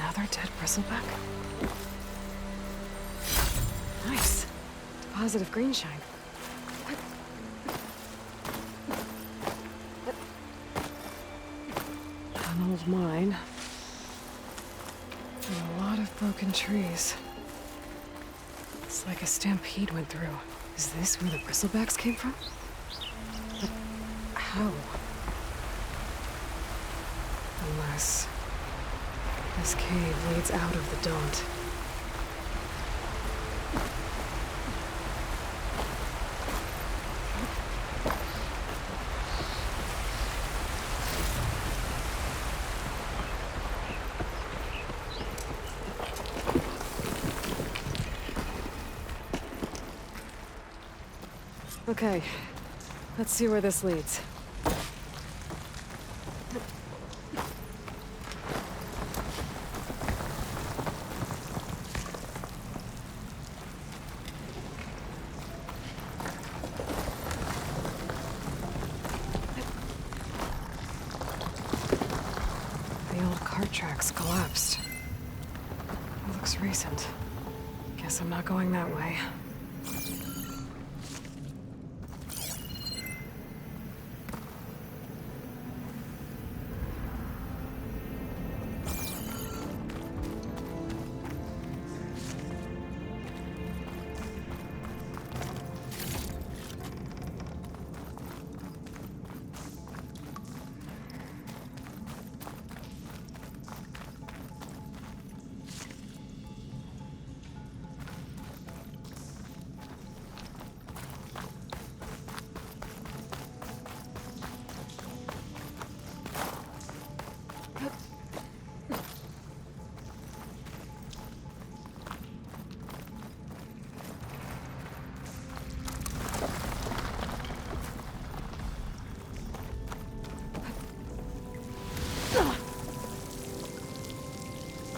Another dead bristleback? Nice. Deposit of green shine. An old mine. And a lot of broken trees. It's like a stampede went through. Is this where the bristlebacks came from? But how? Unless this cave leads out of the Daunt. Okay, let's see where this leads. The old cart tracks collapsed. It looks recent. Guess I'm not going that way.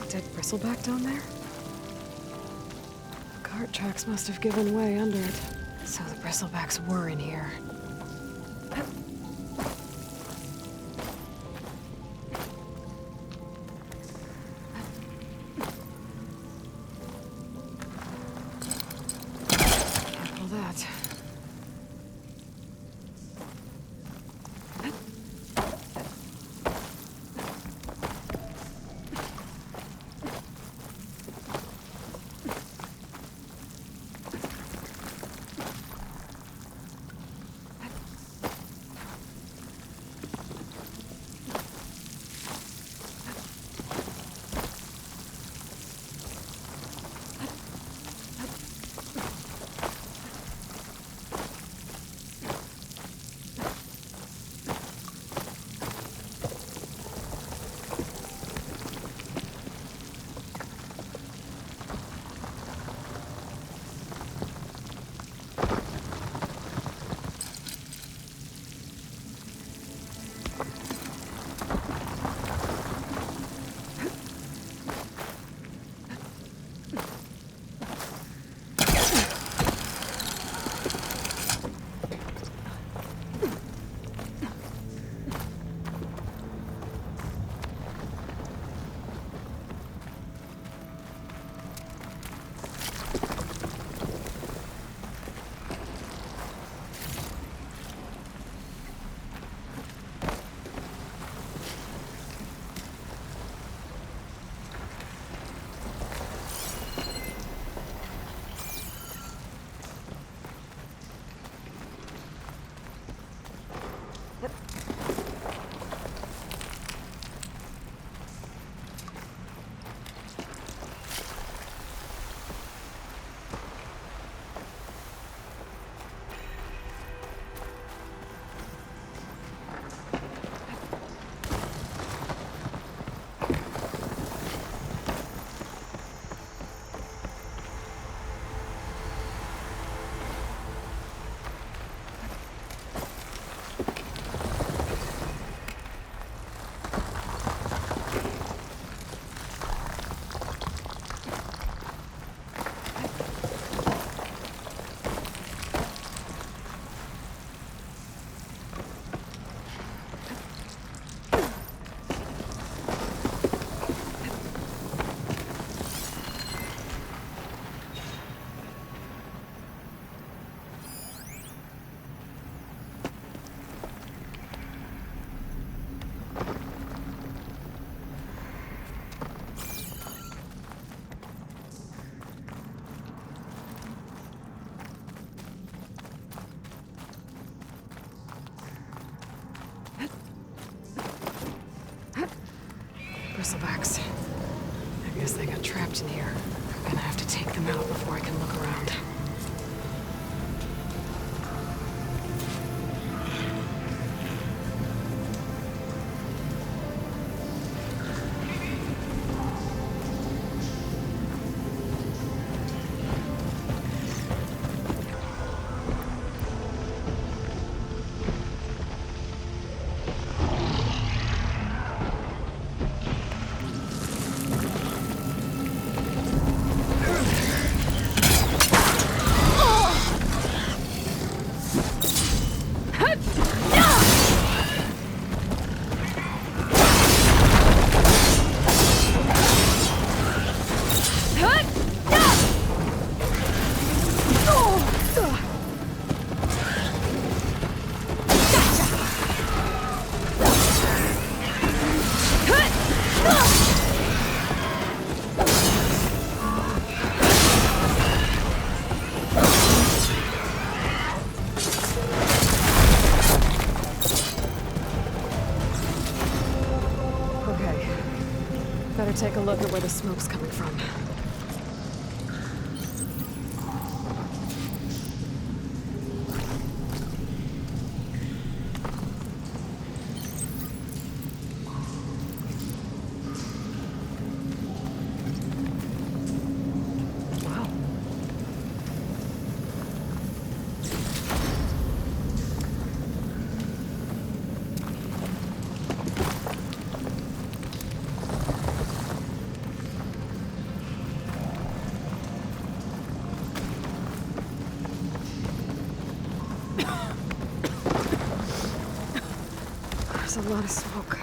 Dead bristleback down there? The cart tracks must have given way under it. So the bristlebacks were in here. Careful that. bristlebacks. I guess they got trapped in here. I'm gonna have to take them out before I can look around. Better take a look at where the smoke's coming from. Wow. There's a lot of smoke.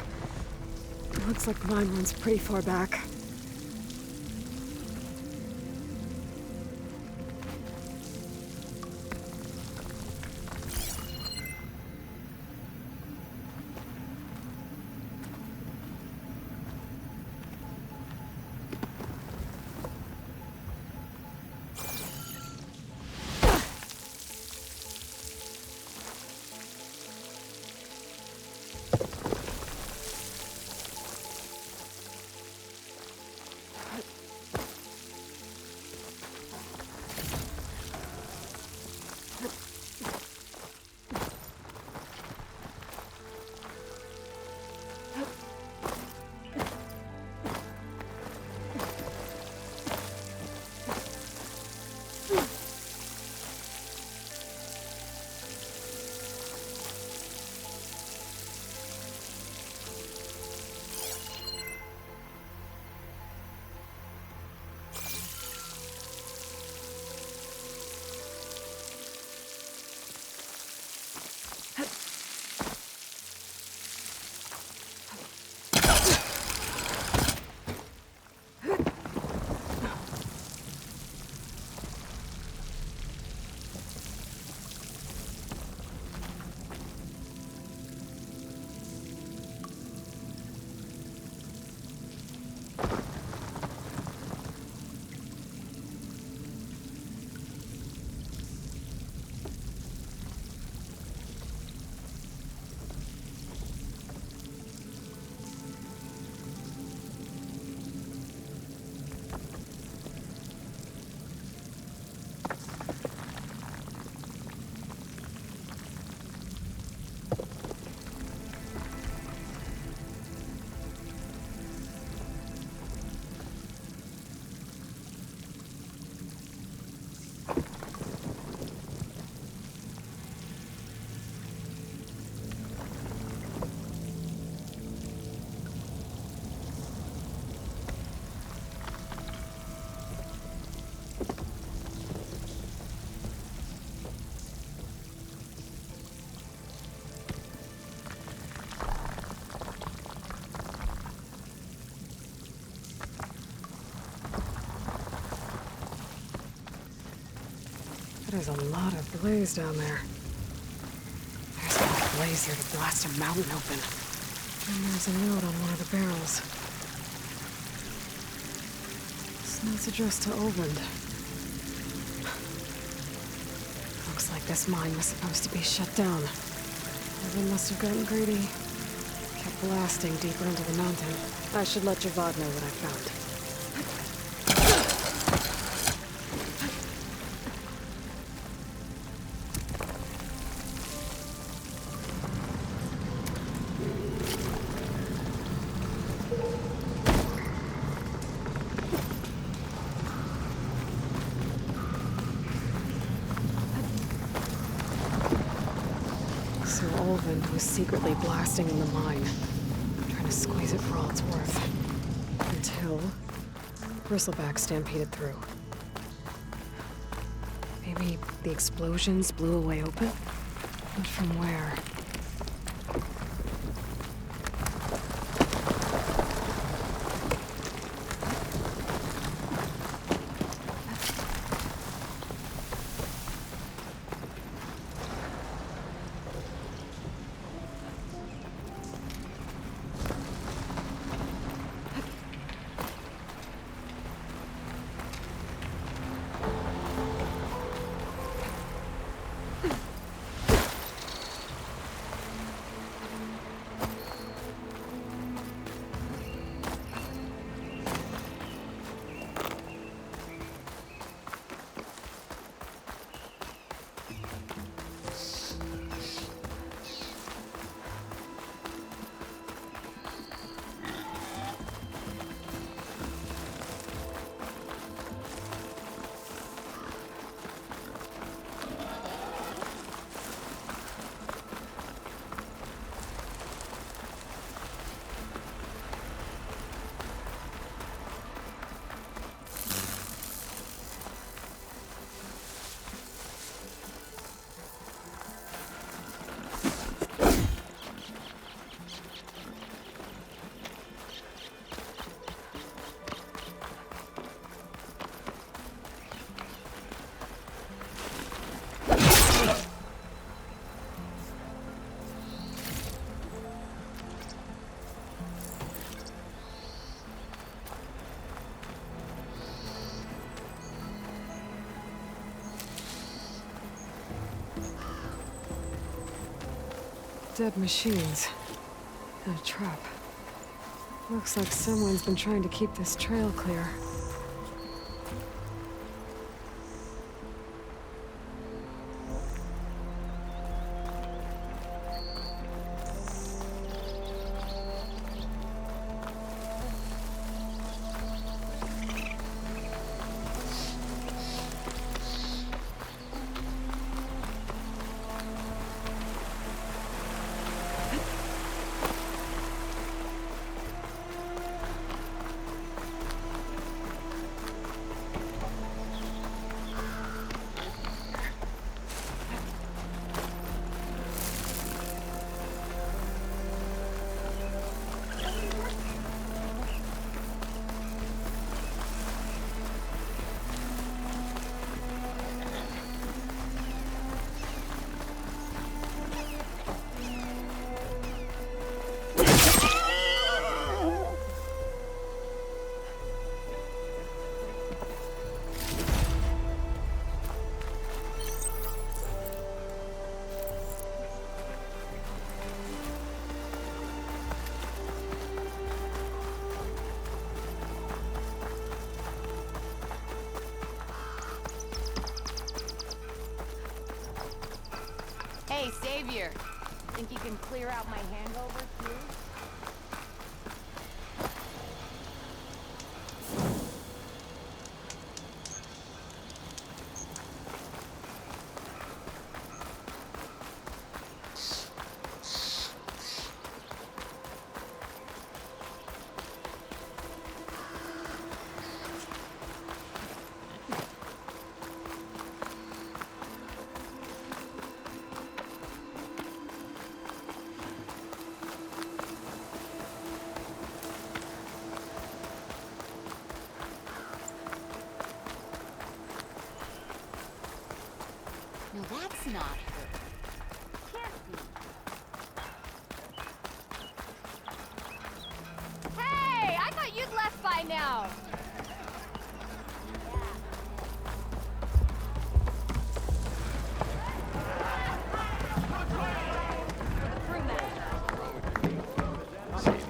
It looks like mine runs pretty far back. There's a lot of blaze down there. There's enough blaze here to blast a mountain open. And there's a note on one of the barrels. This note's addressed to Olvend. Looks like this mine was supposed to be shut down. Olvend must have gotten greedy. Kept blasting deeper into the mountain. I should let Javad know what I found. So Ulvund was secretly blasting in the mine, trying to squeeze it for all it's worth. Until Bristleback stampeded through. Maybe the explosions blew a way open? But from where? Dead machines. And a trap. Looks like someone's been trying to keep this trail clear. Hey, Savior. Think you can clear out my hangover, too?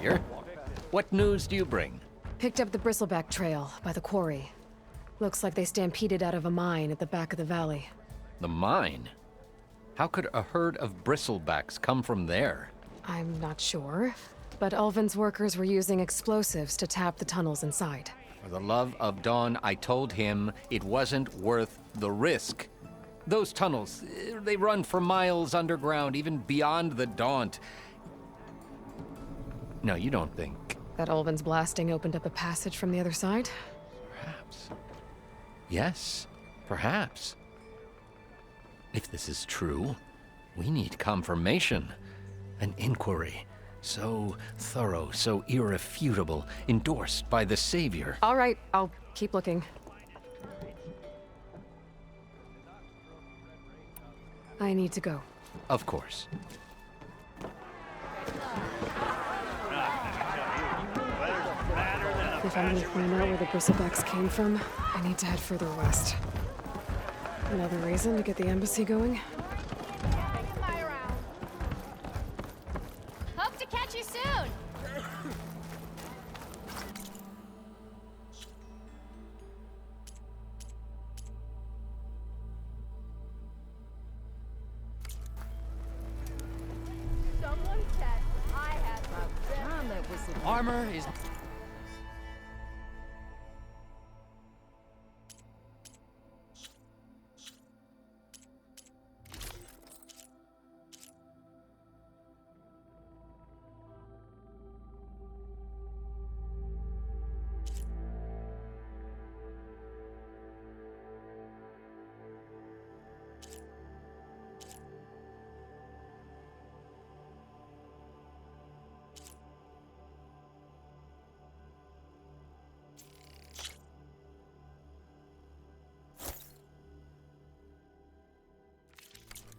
Savior. What news do you bring? Picked up the Bristleback Trail by the quarry. Looks like they stampeded out of a mine at the back of the valley. The mine? How could a herd of bristlebacks come from there? I'm not sure, but Ulvin's workers were using explosives to tap the tunnels inside. For the love of Dawn, I told him it wasn't worth the risk. Those tunnels, they run for miles underground, even beyond the Daunt. No, you don't think. That Ulvin's blasting opened up a passage from the other side? Perhaps. Yes, perhaps. If this is true, we need confirmation. An inquiry. So thorough, so irrefutable, endorsed by the Savior. All right, I'll keep looking. I need to go. Of course. If I'm gonna find out where the Bristlebacks came from, I need to head further west. Another reason to get the embassy going? Take a fly around. Hope to catch you soon. Someone said I had my Armor is...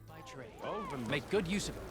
by trade. Make good use of it.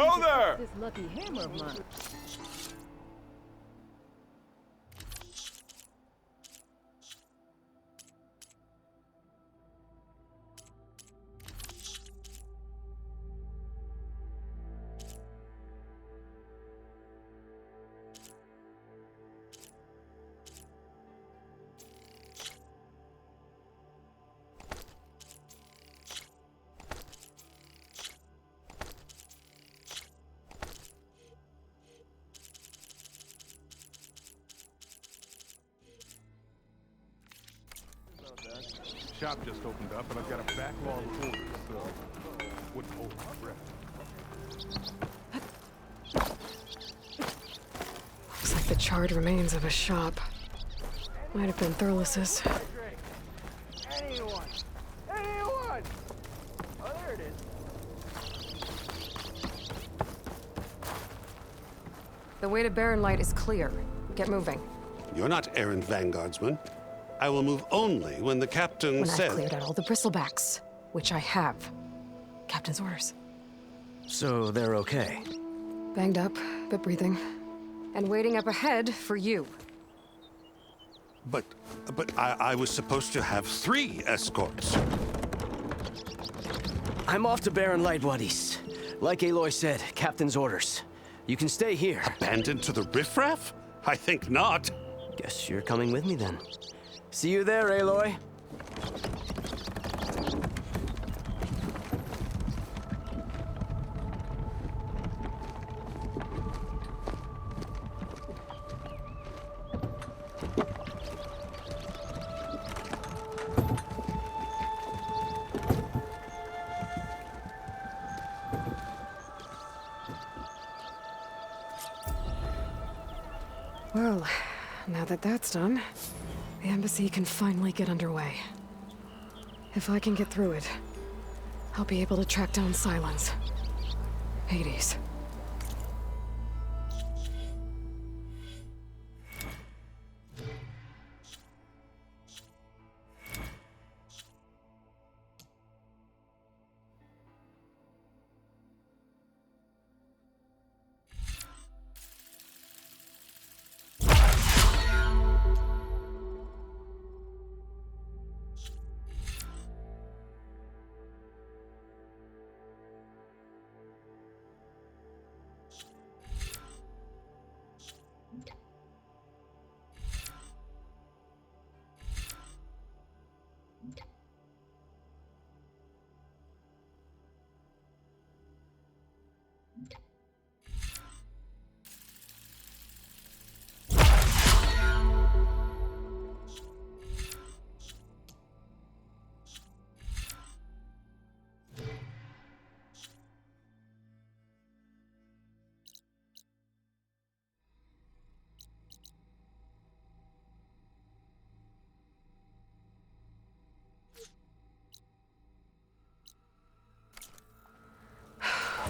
Oh there! This lucky hammer of mine. shop just opened up, and I've got a backlog of orders, so wouldn't hold my breath. Looks like the charred remains of a shop. Might have been Thurlis's. Anyone! Anyone! Oh, there it is. The way to Barren Light is clear. Get moving. You're not errant vanguardsman. I will move only when the captain When says... I've cleared out all the bristlebacks, which I have. Captain's orders. So they're okay. Banged up, but breathing. And waiting up ahead for you. But I was supposed to have 3 escorts. I'm off to Barren Light, Wadis. Like Aloy said, Captain's orders. You can stay here. Abandoned to the riffraff? I think not. Guess you're coming with me then. See you there, Aloy. Well, now that that's done, the embassy can finally get underway. If I can get through it, I'll be able to track down Sylens. Hades.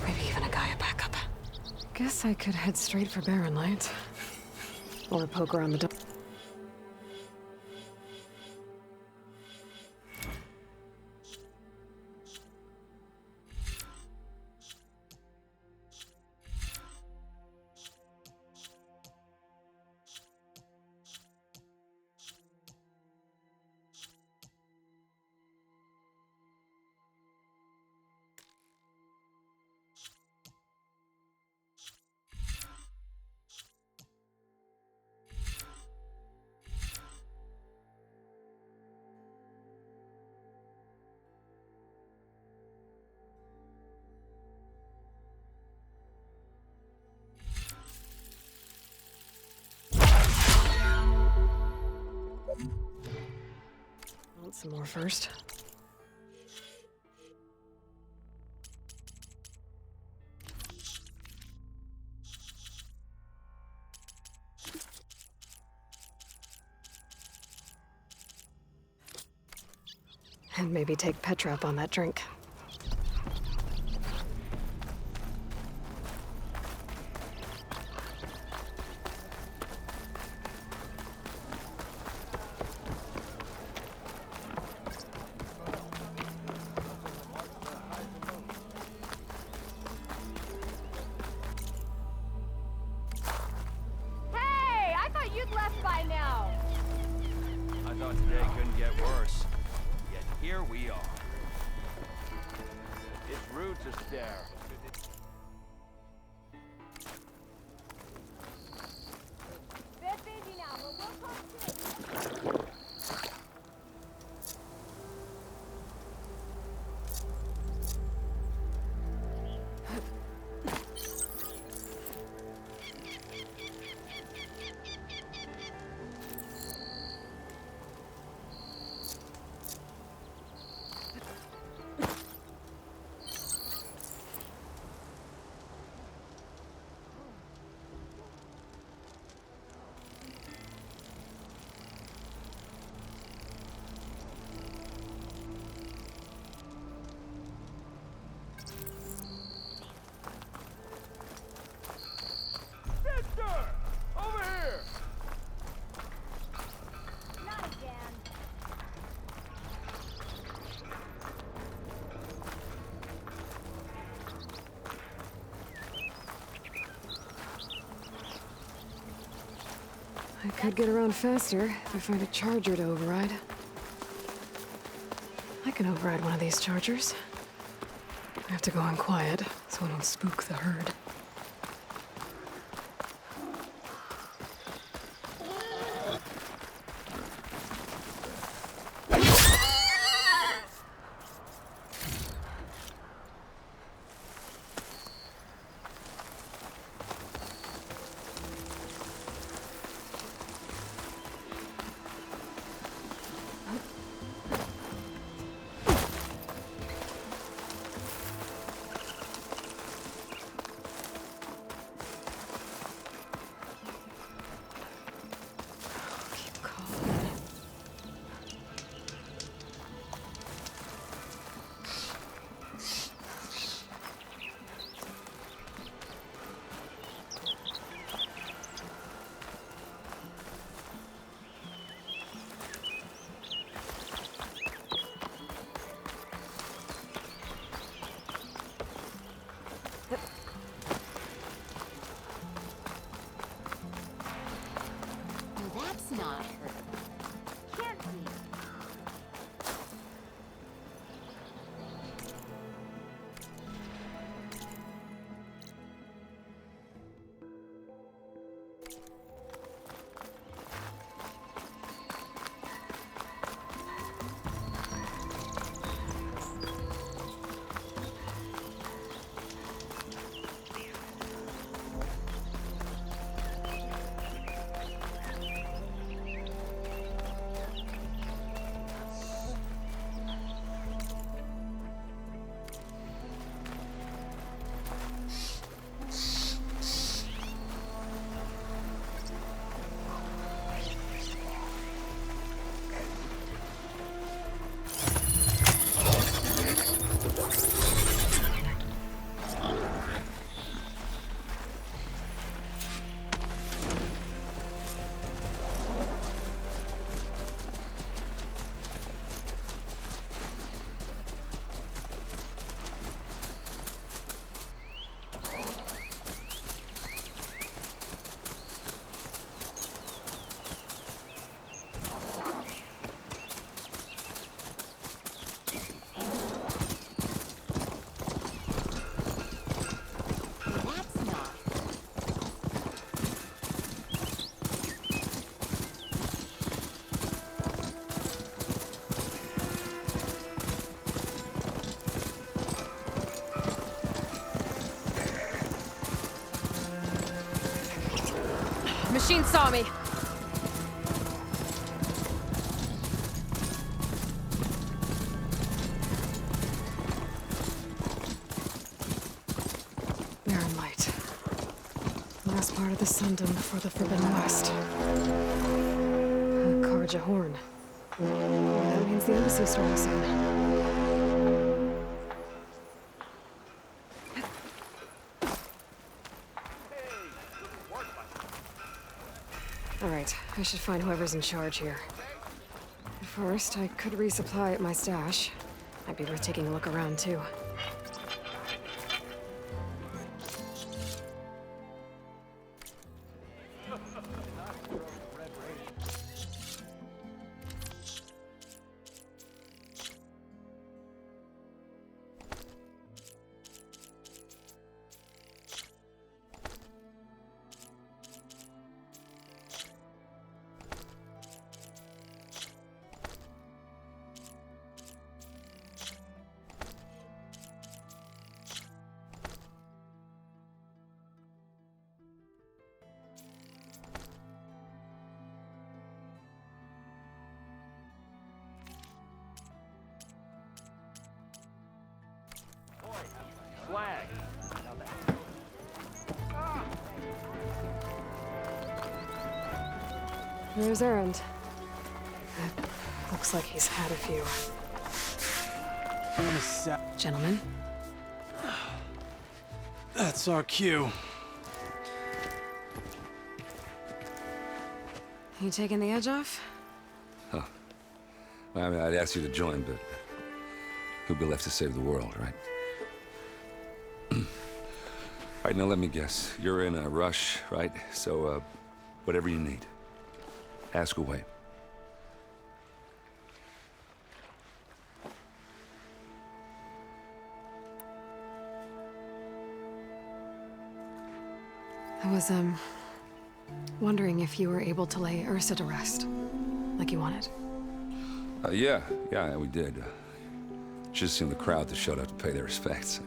Maybe even a Gaia backup. Guess I could head straight for Barren Light. Or poke around the Want some more first? And maybe take Petra up on that drink. Hey, I thought you'd left by now. I thought today couldn't get worse. Yet here we are. It's rude to stare. Bit busy now, but we'll talk soon. Could get around faster if I find a charger to override. I can override one of these chargers. I have to go in quiet, so I don't spook the herd. Keep calm. Well, that's not her. Can't be. That's not. Machine saw me. Barren light. Last part of the Sundom before the Forbidden West. Karja Horn. That means the embassy starting soon. Alright, I should find whoever's in charge here. But first, I could resupply at my stash. Might be worth taking a look around, too. Flag. Where's Erend? Looks like he's had a few. Gentlemen? That's our cue. You taking the edge off? I mean, I'd ask you to join, but who'd be left to save the world, right? All right, now let me guess. You're in a rush, right? So, whatever you need. Ask away. I was, wondering if you were able to lay Ursa to rest, like you wanted. Yeah, we did. Just seemed the crowd that showed up to pay their respects.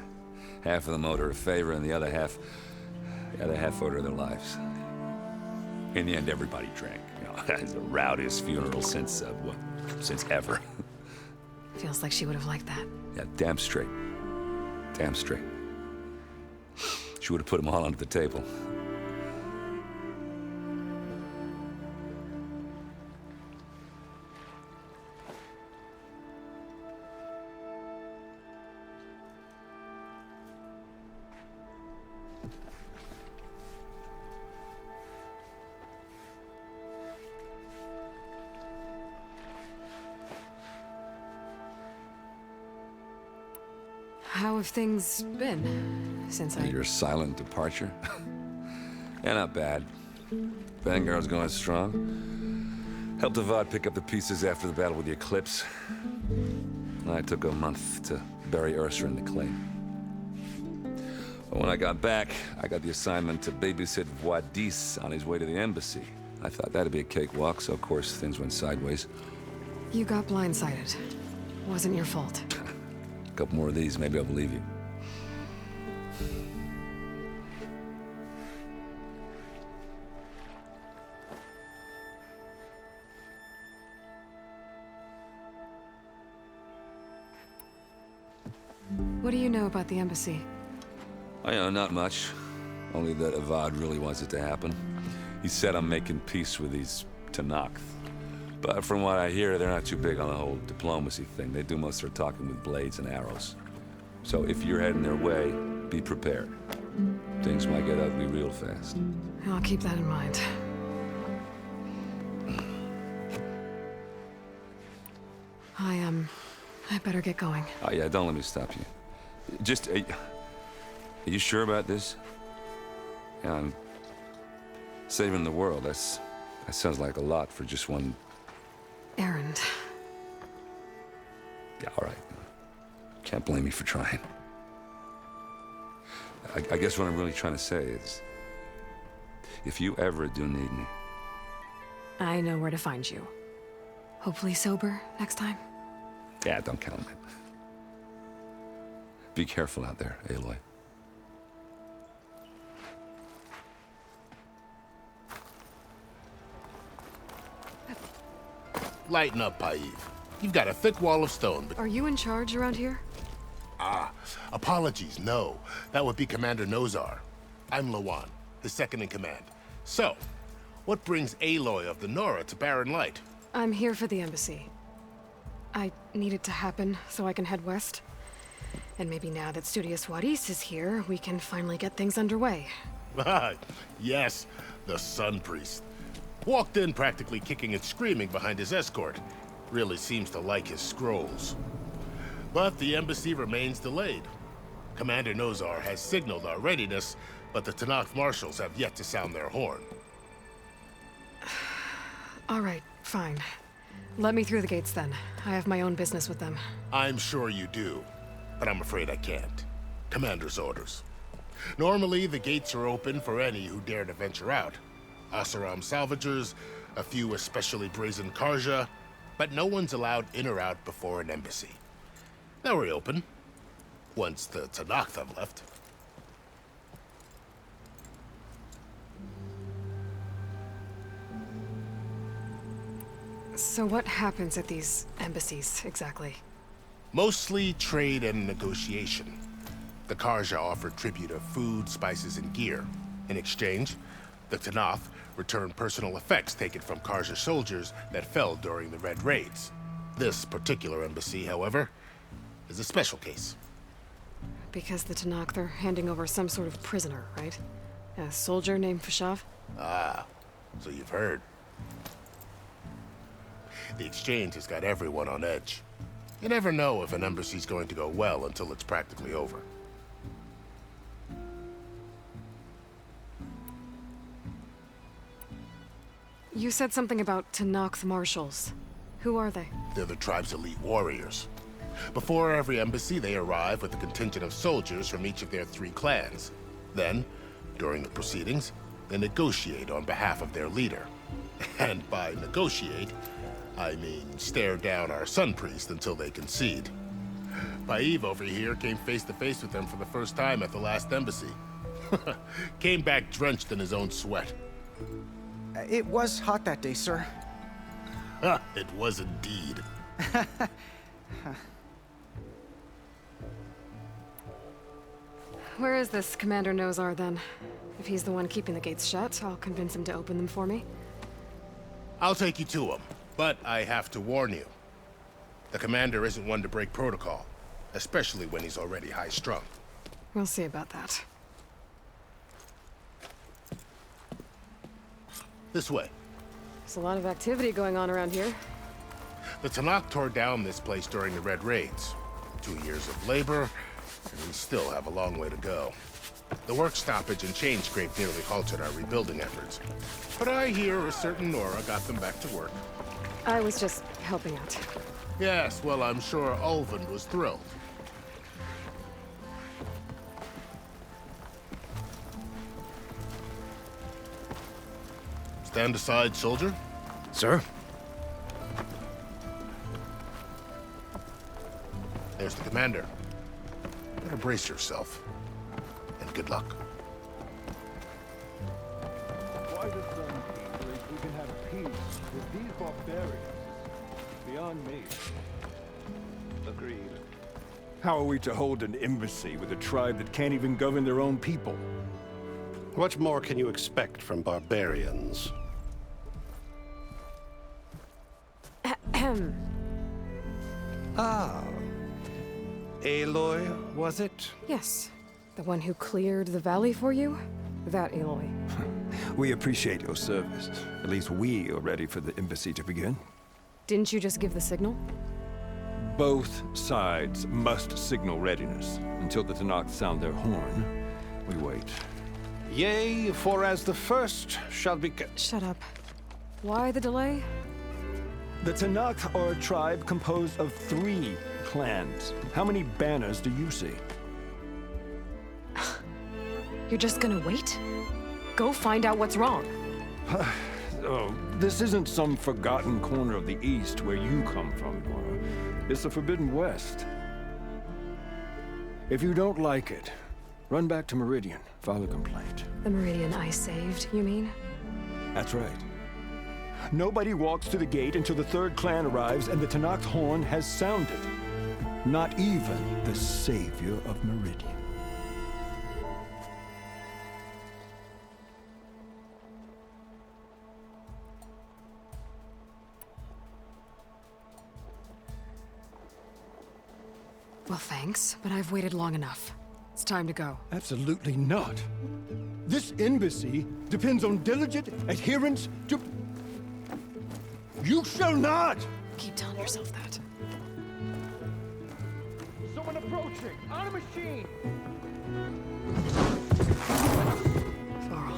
Half of them owed her a favor, and the other half owed her their lives. In the end, everybody drank. You know, it's the rowdiest funeral since ever. Feels like she would have liked that. Yeah, damn straight. Damn straight. She would have put them all under the table. How have things been since Your silent departure? Yeah, not bad. Vanguard's going strong. Helped Avad pick up the pieces after the battle with the Eclipse. I took a month to bury Ursa in the clay. But when I got back, I got the assignment to babysit Wadis on his way to the embassy. I thought that'd be a cakewalk, so of course things went sideways. You got blindsided. Wasn't your fault. A couple more of these, maybe I'll believe you. What do you know about the embassy? I know, not much. Only that Avad really wants it to happen. He said I'm making peace with these Tenakth. But from what I hear, they're not too big on the whole diplomacy thing. They do most of their talking with blades and arrows. So if you're heading their way, be prepared. Things might get ugly real fast. I'll keep that in mind. I better get going. Oh yeah, don't let me stop you. Just, are you sure about this? Yeah, I'm saving the world. That sounds like a lot for just one... Errand. Yeah, all right. Can't blame me for trying. I guess what I'm really trying to say is, if you ever do need me... I know where to find you. Hopefully sober next time. Yeah, don't count on it. Be careful out there, Aloy. Lighten up, Paiv. You've got a thick wall of stone, but... Are you in charge around here? Apologies, no. That would be Commander Nozar. I'm Lawan, his second-in-command. So, what brings Aloy of the Nora to Barren Light? I'm here for the embassy. I need it to happen so I can head west. And maybe now that Studious Wadis is here, we can finally get things underway. Yes, the Sun Priest. Walked in practically kicking and screaming behind his escort. Really seems to like his scrolls. But the embassy remains delayed. Commander Nozar has signaled our readiness, but the Tenakth marshals have yet to sound their horn. All right, fine. Let me through the gates then. I have my own business with them. I'm sure you do, but I'm afraid I can't. Commander's orders. Normally, the gates are open for any who dare to venture out. Oseram salvagers, a few especially brazen Karja, but no one's allowed in or out before an embassy. They'll reopen, once the Tenakth have left. So what happens at these embassies, exactly? Mostly trade and negotiation. The Karja offer tribute of food, spices, and gear. In exchange, the Tenakth return personal effects taken from Karja soldiers that fell during the Red Raids. This particular embassy, however, is a special case. Because the Tenakth are handing over some sort of prisoner, right? A soldier named Fashav? Ah, so you've heard. The exchange has got everyone on edge. You never know if an embassy's going to go well until it's practically over. You said something about Tenakth Marshals. Who are they? They're the tribe's elite warriors. Before every embassy, they arrive with a contingent of soldiers from each of their 3 clans. Then, during the proceedings, they negotiate on behalf of their leader. And by negotiate, I mean stare down our Sun Priest until they concede. Baive over here came face to face with them for the first time at the last embassy. Came back drenched in his own sweat. It was hot that day, sir. It was indeed. Where is this Commander Nozar, then? If he's the one keeping the gates shut, I'll convince him to open them for me. I'll take you to him, but I have to warn you. The commander isn't one to break protocol, especially when he's already high-strung. We'll see about that. This way. There's a lot of activity going on around here. The Tenakth tore down this place during the Red Raids. 2 years of labor, and we still have a long way to go. The work stoppage and chain scrape nearly halted our rebuilding efforts. But I hear a certain Nora got them back to work. I was just helping out. Yes, well, I'm sure Ulvund was thrilled. Stand aside, soldier. Sir? There's the commander. Better brace yourself. And good luck. Why the Sun King believes we can have peace with these barbarians is beyond me. Agreed. How are we to hold an embassy with a tribe that can't even govern their own people? What more can you expect from barbarians? Ah. Aloy, was it? Yes. The one who cleared the valley for you? That Aloy. We appreciate your service. At least we are ready for the embassy to begin. Didn't you just give the signal? Both sides must signal readiness. Until the Tenakth sound their horn, we wait. Yea, for as the first shall be... Shut up. Why the delay? The Tenakth are a tribe composed of 3 clans. How many banners do you see? You're just gonna wait? Go find out what's wrong. Oh, this isn't some forgotten corner of the East where you come from, Nora. It's the Forbidden West. If you don't like it, run back to Meridian, file a complaint. The Meridian I saved, you mean? That's right. Nobody walks to the gate until the 3rd clan arrives and the Tenakth horn has sounded. Not even the savior of Meridian. Well, thanks, but I've waited long enough. It's time to go. Absolutely not. This embassy depends on diligent adherence to... You shall not! Keep telling yourself that. Someone approaching! On a machine! Varl.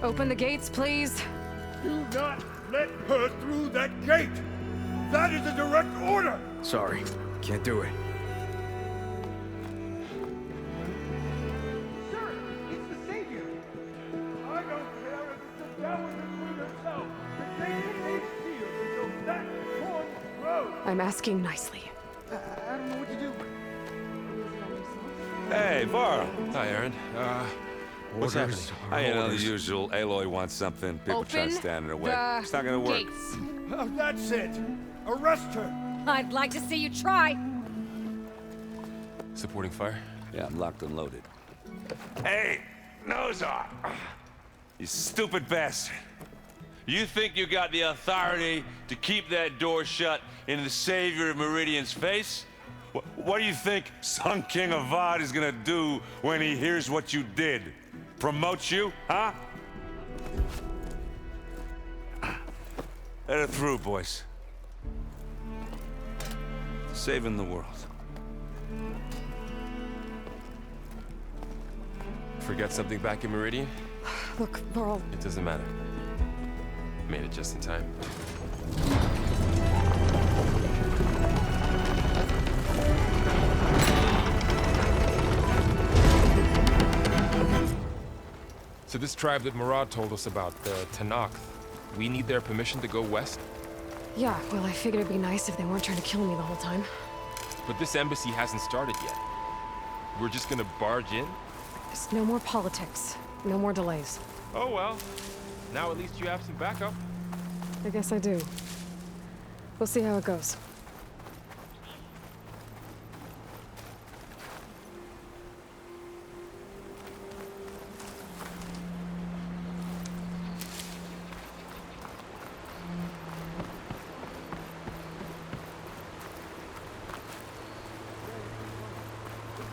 Open the gates, please. Do not let her through that gate! That is a direct order! Sorry, can't do it. Sir, it's the Savior! I don't care if it's the Dowager Queen herself! The gate remains sealed until that horn grows! I'm asking nicely. I don't know what to do. Hey, Varl. Hi, Aaron. What's happening? You know, the usual. Aloy wants something. People try to Open stand in her way. the It's not gonna work. gates. Oh, that's it! Arrest her! I'd like to see you try. Supporting fire? Yeah, I'm locked and loaded. Hey, Nozar! You stupid bastard. You think you got the authority to keep that door shut in the savior of Meridian's face? What do you think Sun King Avad is gonna do when he hears what you did? Promote you, huh? Let her through, boys. saving the world. Forget something back in Meridian? Look, Varl, It doesn't matter. Made it just in time. So this tribe that Murad told us about, the Tenakth, we need their permission to go west? yeah, well, I figured it'd be nice if they weren't trying to kill me the whole time. But this embassy hasn't started yet. We're just gonna barge in? Just no more politics. No more delays. Oh well. Now at least you have some backup. I guess I do. We'll see how it goes.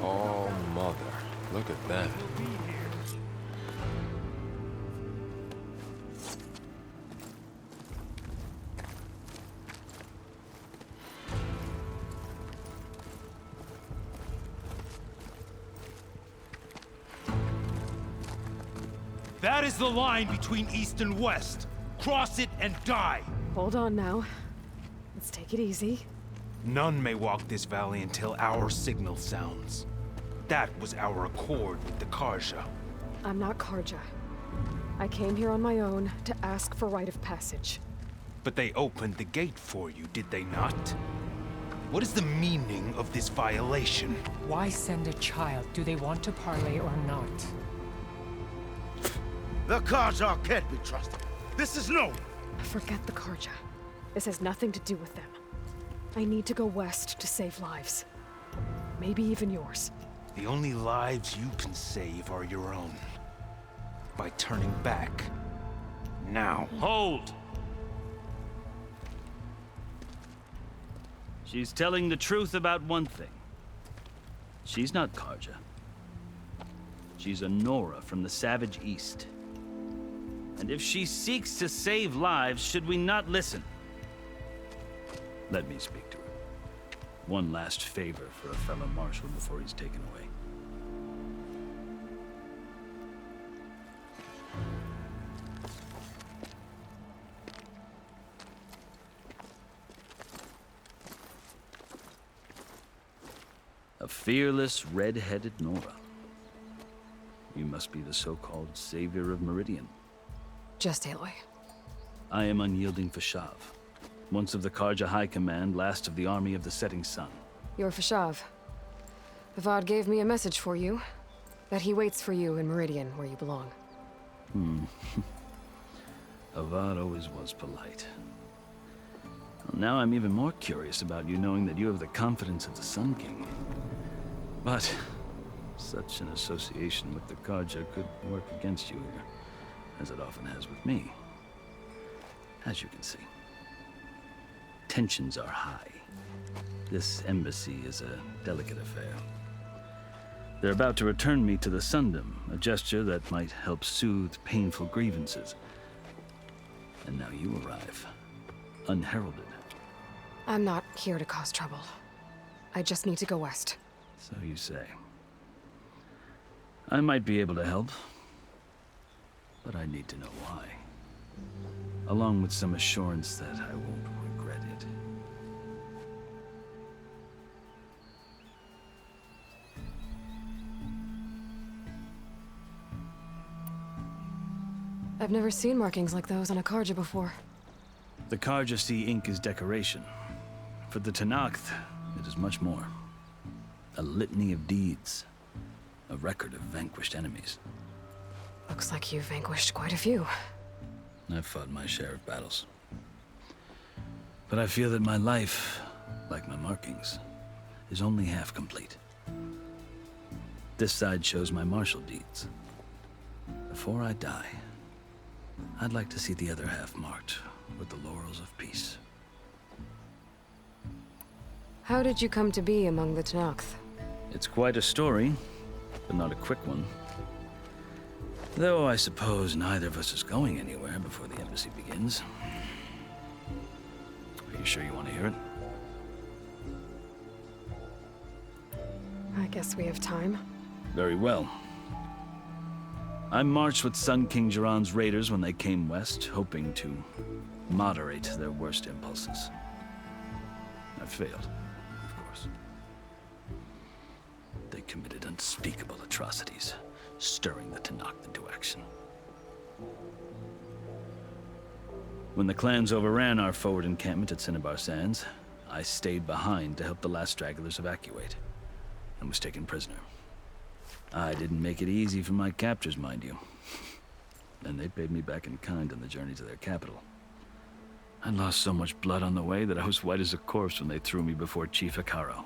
Oh, mother. Look at that. That is the line between East and West. Cross it and die. Hold on now. Let's take it easy. None may walk this valley until our signal sounds. That was our accord with the Karja. I'm not Karja. I came here on my own to ask for rite of passage. But they opened the gate for you, did they not? What is the meaning of this violation? Why send a child? Do they want to parley or not? The Karja can't be trusted. This is known. Forget the Karja. This has nothing to do with them. I need to go west to save lives. Maybe even yours. The only lives you can save are your own. By turning back. Now. Hold! She's telling the truth about one thing. She's not Karja. She's a Nora from the Savage East. And if she seeks to save lives, should we not listen? Let me speak to her. One last favor for a fellow marshal before he's taken away. A fearless, red-headed Nora. You must be the so-called savior of Meridian. Just Aloy. I am Unyielding Fashav, once of the Karja High Command, last of the Army of the Setting Sun. You're Fashav. Avad gave me a message for you. That he waits for you in Meridian, where you belong. Avad always was polite. Well, now I'm even more curious about you knowing that you have the confidence of the Sun King. But such an association with the Karja could work against you here, as it often has with me. As you can see, tensions are high. This embassy is a delicate affair. They're about to return me to the Sundom, a gesture that might help soothe painful grievances. And now you arrive, unheralded. I'm not here to cause trouble. I just need to go west. So you say. I might be able to help, but I need to know why. Along with some assurance that I won't regret it. I've never seen markings like those on a Karja before. The Karja see ink as decoration. For the Tenakth, it is much more. A litany of deeds. A record of vanquished enemies. Looks like you've vanquished quite a few. I've fought my share of battles. But I feel that my life, like my markings, is only half complete. This side shows my martial deeds. Before I die, I'd like to see the other half marked with the laurels of peace. How did you come to be among the Tenakth? It's quite a story, but not a quick one. Though I suppose neither of us is going anywhere before the embassy begins. Are you sure you want to hear it? guess we have time. Very well. I marched with Sun King Jiran's raiders when they came west, hoping to moderate their worst impulses. I failed, of course. They committed unspeakable atrocities, stirring the Tenakth into action. When the clans overran our forward encampment at Cinnabar Sands, I stayed behind to help the last stragglers evacuate, and was taken prisoner. I didn't make it easy for my captors, mind you. And they paid me back in kind on the journey to their capital. I lost so much blood on the way that I was white as a corpse when they threw me before Chief Hekarro.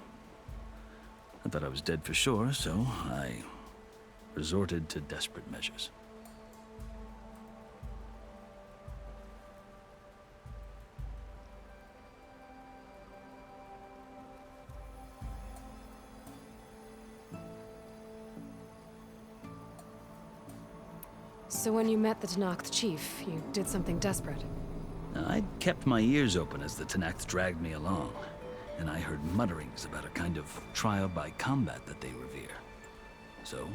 I thought I was dead for sure, so I resorted to desperate measures. So when you met the Tenakth chief, you did something desperate. I'd kept my ears open as the Tenakth dragged me along, and I heard mutterings about a kind of trial by combat that they revere. So,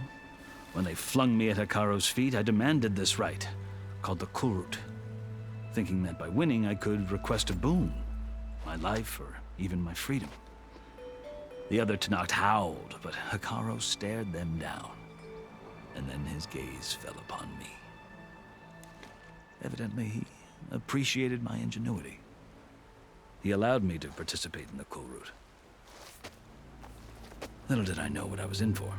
when they flung me at Hekarro's feet, I demanded this rite, called the Kulrut, thinking that by winning I could request a boon, my life or even my freedom. The other Tenakth howled, but Hekarro stared them down, and then his gaze fell upon me. Evidently, he appreciated my ingenuity. He allowed me to participate in the Kulrut. Little did I know what I was in for.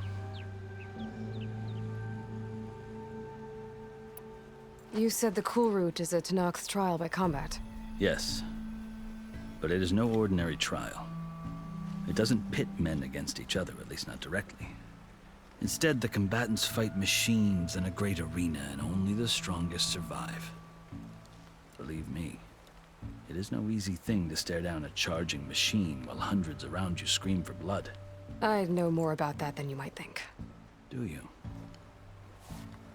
You said the Kulrut is a Tenakth trial by combat. Yes, but it is no ordinary trial. It doesn't pit men against each other, at least not directly. Instead, the combatants fight machines in a great arena, and only the strongest survive. Believe me, it is no easy thing to stare down a charging machine while hundreds around you scream for blood. I know more about that than you might think. Do you?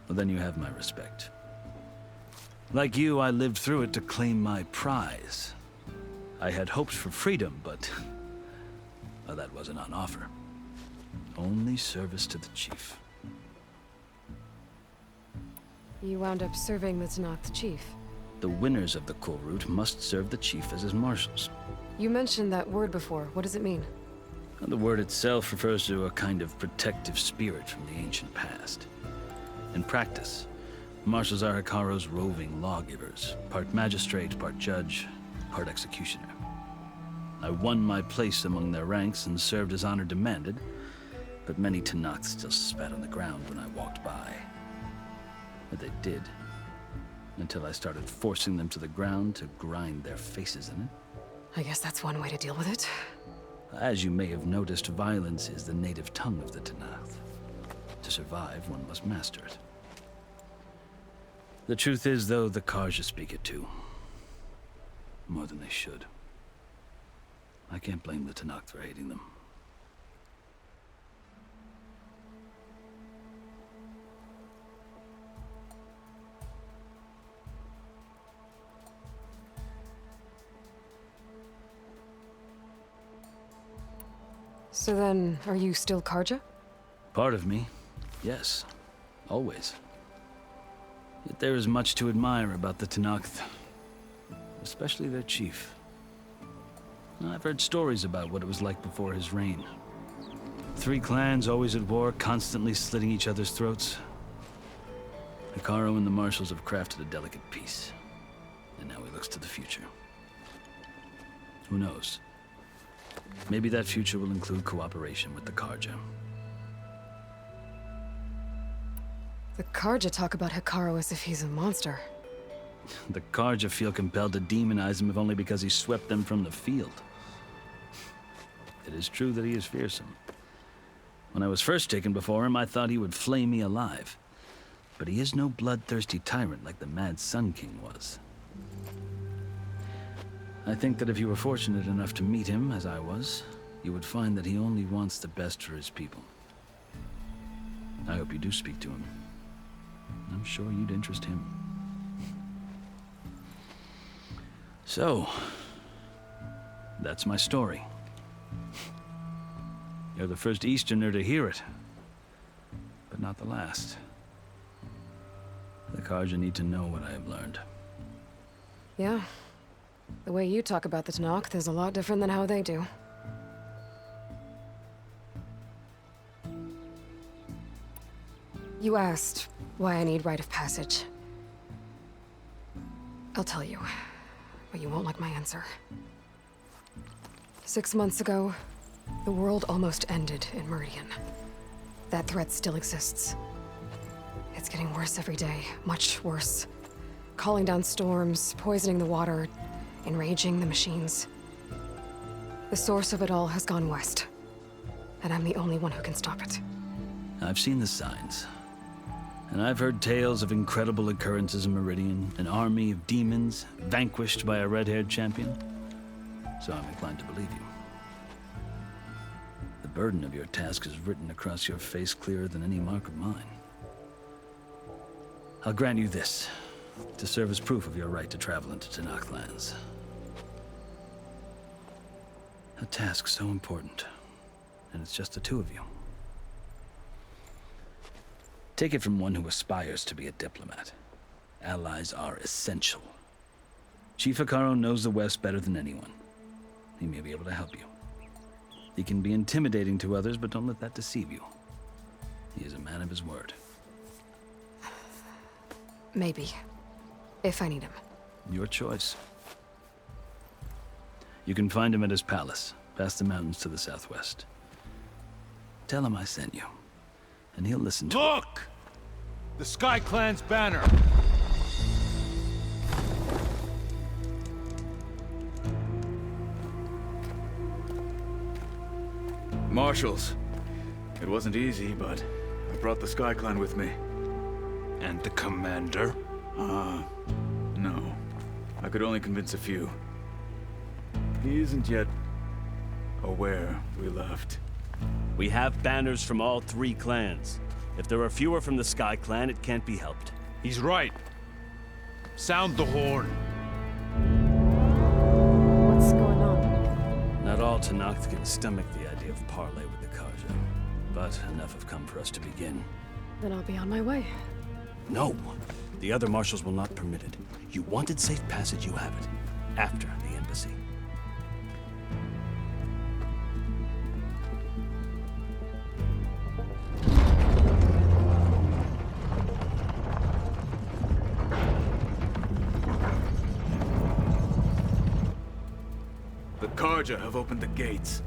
Well, then you have my respect. Like you, I lived through it to claim my prize. I had hoped for freedom, but well, that wasn't on offer. Only service to the chief. You wound up serving the Tenakth chief. The winners of the Kulrut must serve the chief as his marshals. You mentioned that word before. What does it mean? The word itself refers to a kind of protective spirit from the ancient past. In practice, marshals are Hekarro's roving lawgivers, part magistrate, part judge, part executioner. I won my place among their ranks and served as honor demanded, but many Tenakth still spat on the ground when I walked by. But they did, until I started forcing them to the ground to grind their faces in it. I guess that's one way to deal with it. As you may have noticed, violence is the native tongue of the Tenakth. To survive, one must master it. The truth is, though, the Carja speak it too. More than they should. I can't blame the Tenakth for hating them. So then, are you still Carja? Part of me, yes. Always. Yet there is much to admire about the Tenakth. Especially their chief. I've heard stories about what it was like before his reign. 3 clans always at war, constantly slitting each other's throats. Hekarro and the marshals have crafted a delicate peace. And now he looks to the future. Who knows? Maybe that future will include cooperation with the Carja. The Carja talk about Hekarro as if he's a monster. The Carja feel compelled to demonize him if only because he swept them from the field. It is true that he is fearsome. When I was first taken before him, I thought he would flay me alive. But he is no bloodthirsty tyrant like the Mad Sun King was. I think that if you were fortunate enough to meet him, as I was, you would find that he only wants the best for his people. I hope you do speak to him. I'm sure you'd interest him. So, that's my story. You're the first Easterner to hear it, but not the last. The Carja need to know what I have learned. Yeah. The way you talk about the Tenakth is a lot different than how they do. You asked why I need rite of passage. I'll tell you, but you won't like my answer. 6 months ago, the world almost ended in Meridian. That threat still exists. It's getting worse every day, much worse. Calling down storms, poisoning the water, enraging the machines. The source of it all has gone west, and I'm the only one who can stop it. I've seen the signs. And I've heard tales of incredible occurrences in Meridian, an army of demons vanquished by a red-haired champion. So I'm inclined to believe you. The burden of your task is written across your face clearer than any mark of mine. I'll grant you this, to serve as proof of your right to travel into Tenakth lands. A task so important, and it's just the two of you. Take it from one who aspires to be a diplomat. Allies are essential. Chief Hekarro knows the West better than anyone. He may be able to help you. He can be intimidating to others, but don't let that deceive you. He is a man of his word. Maybe. If I need him. Your choice. You can find him at his palace, past the mountains to the southwest. Tell him I sent you, and he'll listen to Look! The Sky Clan's banner! Marshals. It wasn't easy, but I brought the Sky Clan with me. And the commander? No. I could only convince a few. He isn't yet aware we left. We have banners from all 3 clans. If there are fewer from the Sky Clan, it can't be helped. He's right. Sound the horn. What's going on? Not all Tenakth can stomach the idea of parley with the Carja, but enough have come for us to begin. Then I'll be on my way. No! The other marshals will not permit it. You wanted safe passage, you have it. After the embassy. The Carja have opened the gates.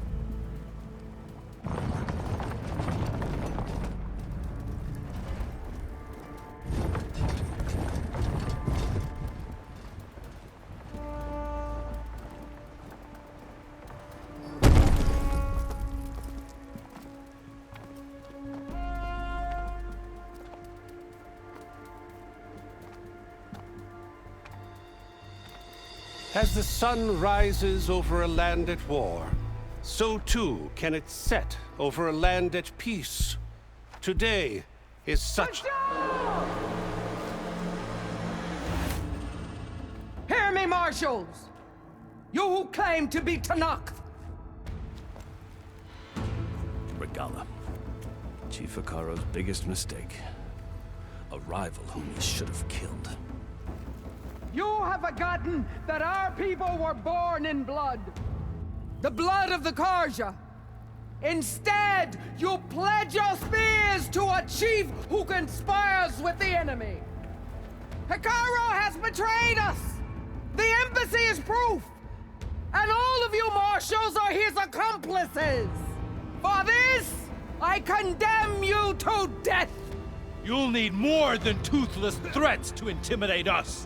As the sun rises over a land at war, so too can it set over a land at peace. Today is such... Hear me, marshals! You who claim to be Tenakth! Regalla. Chief Hekarro's biggest mistake. A rival whom he should have killed. You have forgotten that our people were born in blood. The blood of the Carja. Instead, you pledge your spears to a chief who conspires with the enemy. Hekarro has betrayed us. The embassy is proof. And all of you marshals are his accomplices. For this, I condemn you to death. You'll need more than toothless threats to intimidate us.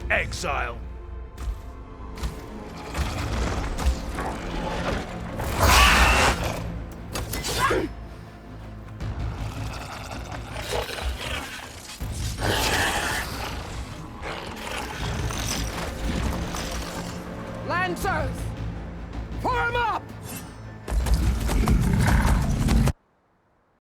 Exile. Lancers, form up!